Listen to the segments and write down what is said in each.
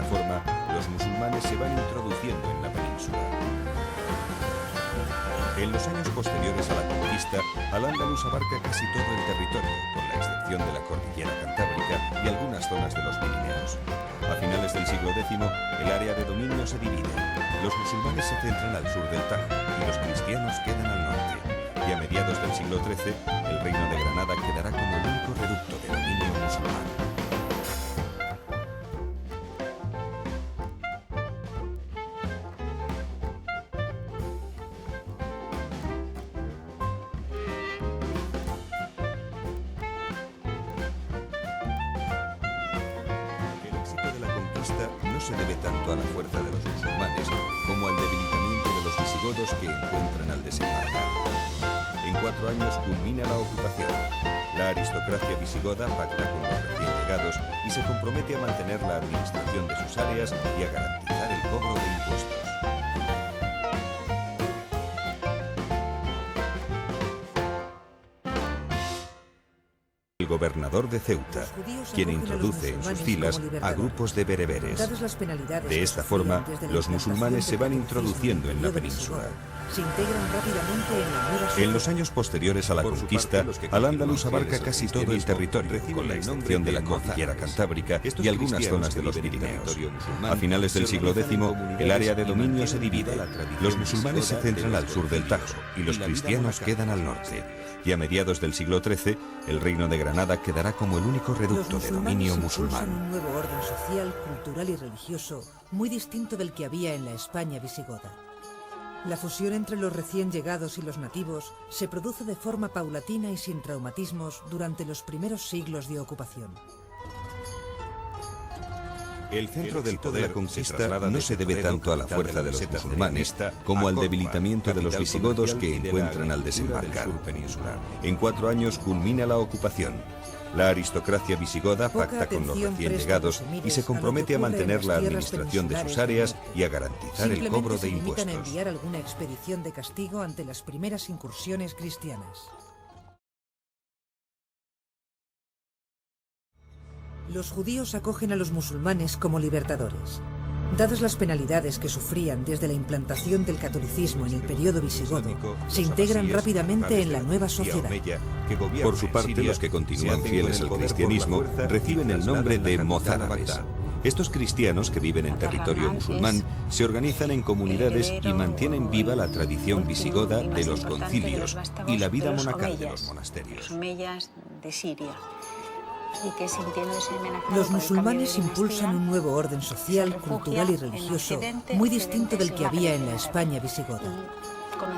forma, los musulmanes se van introduciendo en la península. En los años posteriores a la conquista, Al-Ándalus abarca casi todo el territorio, con la excepción de la cordillera Cantábrica y algunas zonas de los Pirineos. A finales del siglo X, el área de dominio se divide. Los musulmanes se centran al sur del Tajo y los cristianos quedan al norte. Y a mediados del siglo XIII, el reino de Granada quedará como el único reducto de dominio musulmán. No se debe tanto a la fuerza de los musulmanes como al debilitamiento de los visigodos que encuentran al desembarcar. En 4 años culmina la ocupación. La aristocracia visigoda pacta con los recién llegados y se compromete a mantener la administración de sus áreas y a garantizar el cobro de impuestos. El gobernador de Ceuta, quien introduce en sus filas a grupos de bereberes. De esta forma, los musulmanes se van introduciendo en la península. En los años posteriores a la conquista, Al-Ándalus abarca casi todo el territorio, con la excepción de la cordillera Cantábrica y algunas zonas de los Pirineos. A finales del siglo X, el área de dominio se divide. Los musulmanes se centran al sur del Tajo y los cristianos quedan al norte. Y a mediados del siglo XIII, el reino de Granada quedará como el único reducto de dominio musulmán. Un nuevo orden social, cultural y religioso muy distinto del que había en la España visigoda. La fusión entre los recién llegados y los nativos se produce de forma paulatina y sin traumatismos durante los primeros siglos de ocupación. El centro del poder de la conquista no se debe tanto a la fuerza de los musulmanes como al debilitamiento de los visigodos que encuentran al desembarcar. En 4 años culmina la ocupación. La aristocracia visigoda pacta con los recién llegados y se compromete a mantener la administración de sus áreas y a garantizar el cobro de impuestos. Se limitan a enviar alguna expedición de castigo ante las primeras incursiones cristianas. Los judíos acogen a los musulmanes como libertadores. Dadas las penalidades que sufrían desde la implantación del catolicismo en el periodo visigodo, se integran rápidamente en la nueva sociedad. Por su parte, los que continúan fieles al cristianismo reciben el nombre de mozárabes. Estos cristianos que viven en territorio musulmán se organizan en comunidades y mantienen viva la tradición visigoda de los concilios y la vida monacal de los monasterios. Los musulmanes impulsan un nuevo orden social, cultural y religioso muy distinto del que había en la España visigoda.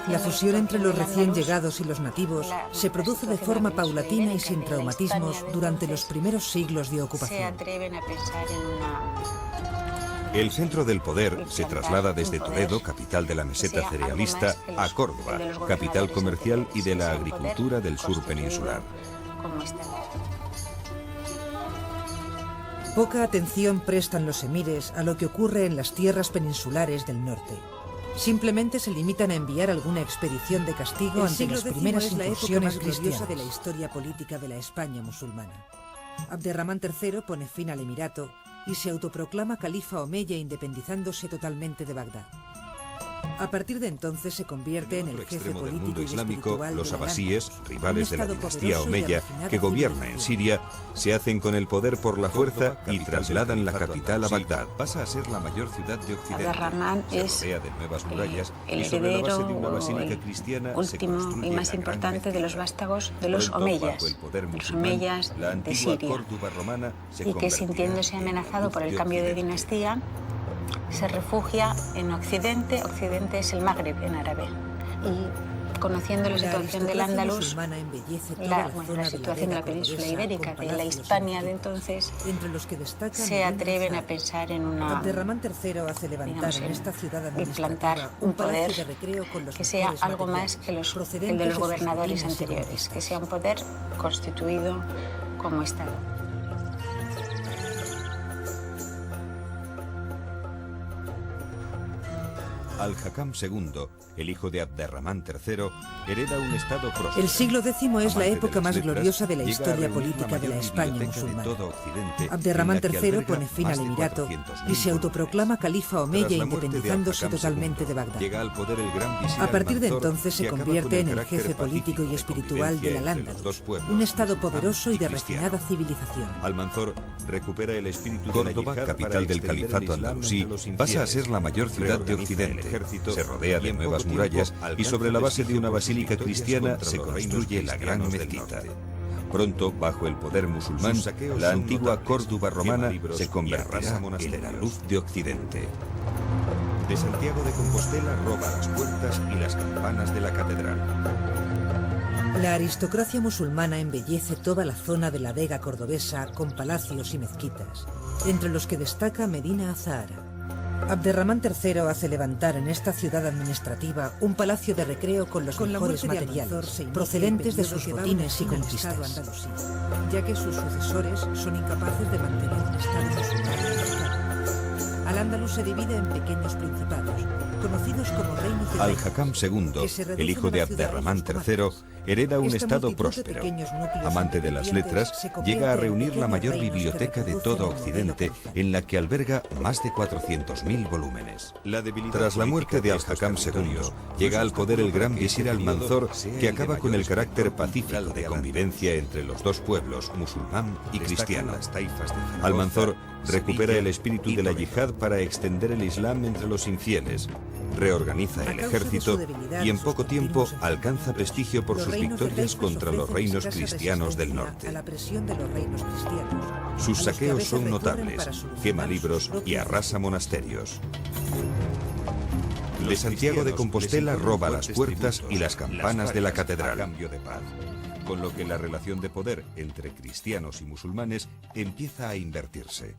La fusión entre los recién llegados y los nativos se produce de forma paulatina y sin traumatismos durante los primeros siglos de ocupación. El centro del poder se traslada desde Toledo, capital de la meseta cerealista, a Córdoba, capital comercial y de la agricultura del sur peninsular. Poca atención prestan los emires a lo que ocurre en las tierras peninsulares del norte. Simplemente se limitan a enviar alguna expedición de castigo ante las primeras incursiones cristianas de la historia política de la España musulmana. Abderramán III pone fin al emirato y se autoproclama califa omeya independizándose totalmente de Bagdad. A partir de entonces se convierte en el jefe político y espiritual los de la abasíes, rivales de la dinastía poderoso y omeya que gobierna en Siria, se hacen con el poder por la fuerza y trasladan la capital a Bagdad. Pasa a ser la mayor ciudad de Occidente. Abderramán es de nuevas murallas el y sobre la base de una heredero basílica cristiana último y más importante de los vástagos de los omeyas, de Siria, y que sintiéndose amenazado por el cambio de dinastía, se refugia en Occidente. Occidente es el Magreb en árabe. Y conociendo la situación del Andalus, la situación de la península ibérica, de la Hispania de entonces, se atreven a pensar en una, implantar un poder que sea algo más que el de los gobernadores anteriores, que sea un poder constituido como Estado. Al-Hakam II, el hijo de Abderramán III, hereda un estado próspero. El siglo X es la época más gloriosa de la historia política de la España musulmana. Abderramán III pone fin al emirato y se autoproclama califa omeya, independizándose totalmente de Bagdad. A partir de entonces se convierte en el jefe político y espiritual del Al-Ándalus, un estado poderoso y de refinada civilización. Al-Mansur recupera el espíritu de Córdoba, capital del califato andalusí, pasa a ser la mayor ciudad de Occidente. Se rodea de nuevas murallas y sobre la base de una basílica cristiana se construye la gran mezquita. Pronto, bajo el poder musulmán, la antigua Córdoba romana se convertirá en la luz de Occidente. De Santiago de Compostela roba las puertas y las campanas de la catedral. La aristocracia musulmana embellece toda la zona de la Vega cordobesa con palacios y mezquitas, entre los que destaca Medina Azahara. Abderramán III hace levantar en esta ciudad administrativa un palacio de recreo con los mejores materiales, procedentes de sus botines y conquistas, ya que sus sucesores son incapaces de mantener un estado musulmán. Al-Ándalus se divide en pequeños principados, conocidos como reinos de Al-Hakam II, el hijo de Abderramán III, hereda un estado próspero. Amante de las letras, llega a reunir la mayor biblioteca de todo Occidente, en la que alberga más de 400.000 volúmenes. Tras la muerte de Al-Hakam II, llega al poder el gran visir Al-Mansur, que acaba con el carácter pacífico de convivencia entre los dos pueblos, musulmán y cristiano. Al-Mansur recupera el espíritu de la yihad para extender el Islam entre los infieles, reorganiza el ejército y en poco tiempo alcanza prestigio por sus victorias contra los reinos cristianos del norte. Sus saqueos son notables, quema libros y arrasa monasterios. De Santiago de Compostela roba las puertas y las campanas de la catedral, con lo que la relación de poder entre cristianos y musulmanes empieza a invertirse.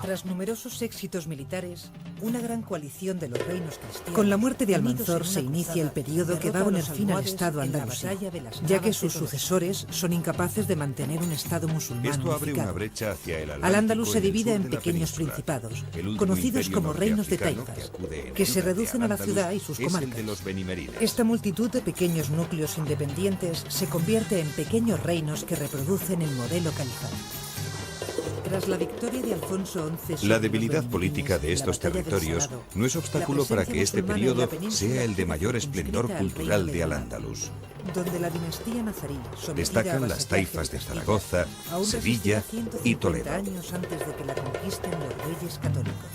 Tras numerosos éxitos militares, una gran coalición de los reinos cristianos. Con la muerte de Al-Mansur se inicia el periodo que va a poner fin al Estado andalusí, ya que sus sucesores son incapaces de mantener un Estado musulmán unificado. Al-Ándalus se divide en pequeños principados, conocidos como reinos de taifas, que se reducen a la ciudad y sus comarcas. Esta multitud de pequeños núcleos independientes se convierte en pequeños reinos que reproducen el modelo califal. Tras la victoria de Alfonso XI, la debilidad política de estos territorios no es obstáculo para que este periodo sea el de mayor esplendor cultural de Al-Ándalus. Donde la dinastía nazarí destacan las taifas de Zaragoza, Sevilla y Toledo. Años antes de que la conquisten los reyes católicos.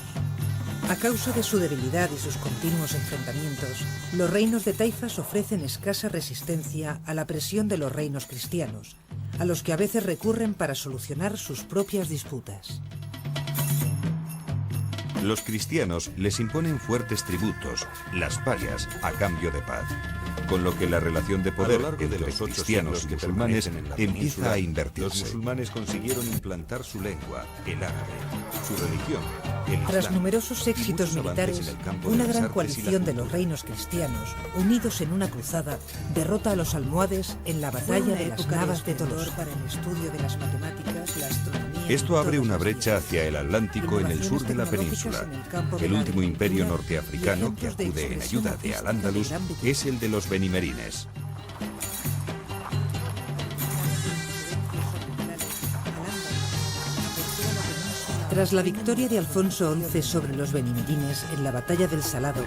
A causa de su debilidad y sus continuos enfrentamientos, los reinos de taifas ofrecen escasa resistencia a la presión de los reinos cristianos, a los que a veces recurren para solucionar sus propias disputas. Los cristianos les imponen fuertes tributos, las parias, a cambio de paz, con lo que la relación de poder entre los cristianos y musulmanes empieza a invertirse. Los musulmanes consiguieron implantar su lengua, el árabe, su religión, el Islam. Tras numerosos éxitos militares, una gran coalición de los reinos cristianos, unidos en una cruzada, derrota a los almohades en la batalla de las Navas de Tolosa. Para el estudio de las matemáticas, la astronomía. Esto abre una brecha hacia el Atlántico en el sur de la península. El último imperio norteafricano que acude en ayuda de Al-Ándalus es el de los benimerines. Tras la victoria de Alfonso XI sobre los benimerines en la batalla del Salado,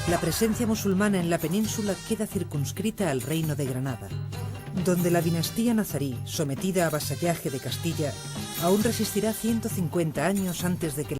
la presencia musulmana en la península queda circunscrita al reino de Granada, donde la dinastía nazarí, sometida a vasallaje de Castilla, aún resistirá 150 años antes de que